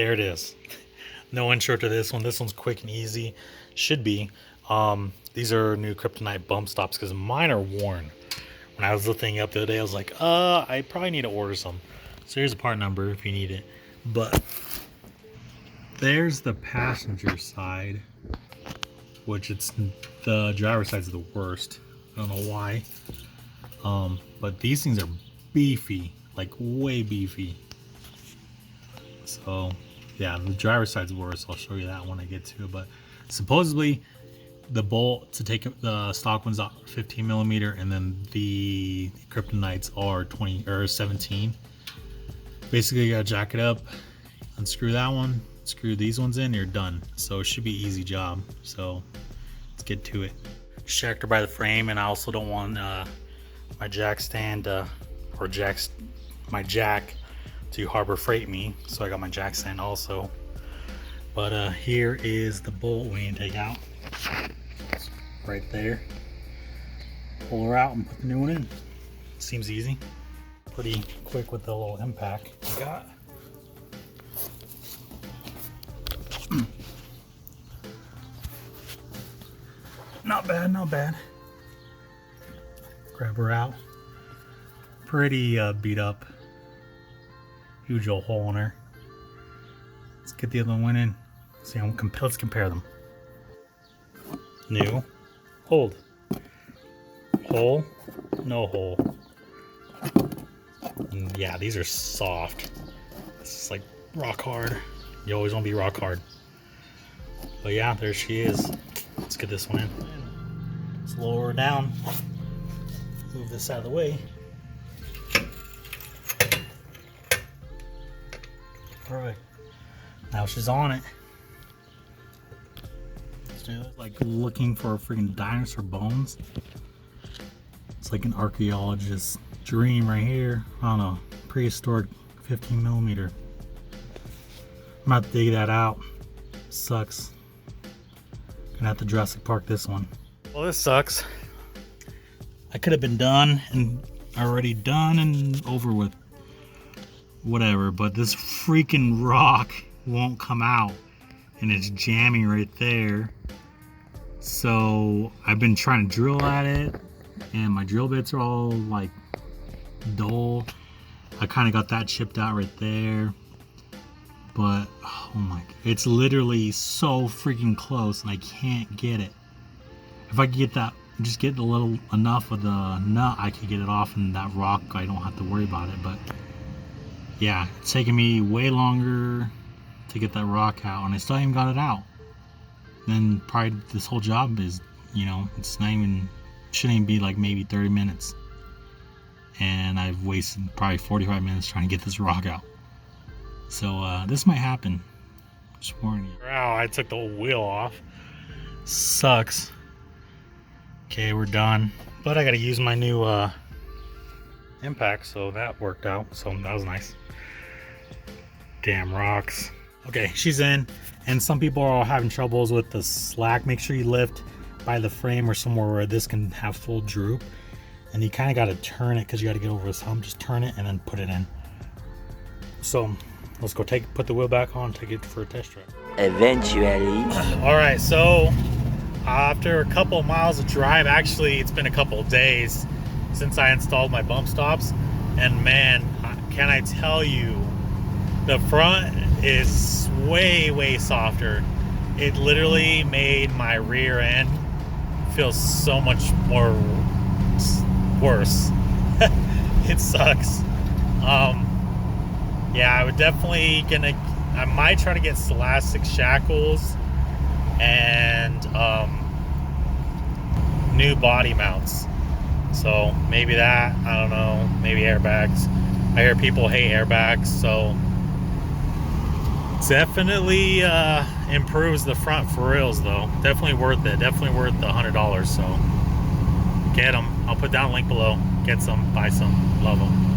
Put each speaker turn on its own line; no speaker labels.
There it is. No intro to this one. This one's quick and easy. Should be. These are new Kryptonite Bump stops because mine are worn. When I was looking up the other day, I was like, I probably need to order some. So here's a part number if you need it. But there's the passenger side, which it's the driver's side's the worst. I don't know why. But these things are beefy, like way beefy. So yeah, the driver's side's worse. I'll show you that when I get to it. But supposedly the bolt to take the stock ones out 15 millimeter, and then the Kryptonites are 20 or 17. Basically, you gotta jack it up, unscrew that one, screw these ones in, you're done. So it should be an easy job. So let's get to it. Distracted by the frame, and I also don't want my jack stand my jack to Harbor Freight me, so I got my jack stand also. But here is the bolt we need to take out. It's right there. Pull her out and put the new one in. Seems easy. Pretty quick with the little impact we got. Not bad, not bad. Grab her out. Pretty beat up. Huge old hole in her. Let's get the other one in. See, let's compare them. New, hold. Hole, no hole. And yeah, these are soft. This is like rock hard. You always want to be rock hard. But yeah, there she is. Let's get this one in. Let's lower her down. Move this out of the way. Perfect. Now she's on it. Let's do it. Like looking for freaking dinosaur bones. It's like an archaeologist's dream right here. I don't know. Prehistoric 15 millimeter. I'm about to dig that out. Sucks. Gonna have to Jurassic Park this one. Well, this sucks. I could have been done and already done and over with. Whatever, but this freaking rock won't come out and it's jamming right there. So I've been trying to drill at it and my drill bits are all like dull. I kind of got that chipped out right there, but oh my, it's literally so freaking close and I can't get it. If I could get that, just get a little enough of the nut, I could get it off, and that rock I don't have to worry about it. But yeah, it's taking me way longer to get that rock out, and I still haven't got it out. Then probably this whole job is, you know, it's not even, shouldn't even be like maybe 30 minutes. And I've wasted probably 45 minutes trying to get this rock out. So this might happen. Just warning you. Wow, I took the whole wheel off. Sucks. Okay, we're done. But I gotta use my new impact, so that worked out. So that was nice. Damn rocks. Okay, she's in, and some people are having troubles with the slack. Make sure you lift by the frame or somewhere where this can have full droop, and you kind of got to turn it because you got to get over this hump. Just turn it and then put it in. So let's go put the wheel back on, take it for a test drive.
Eventually.
All right, so after a couple miles of drive, actually it's been a couple of days since I installed my bump stops, and man, can I tell you, the front is way softer. It literally made my rear end feel so much more worse. It sucks. Yeah, I would definitely I might try to get elastic shackles and new body mounts. So maybe that, I don't know, maybe airbags. I hear people hate airbags, so definitely improves the front for reals though. Definitely worth it. Definitely worth the $100. So get them. I'll put down a link below. Get some, buy some, love them.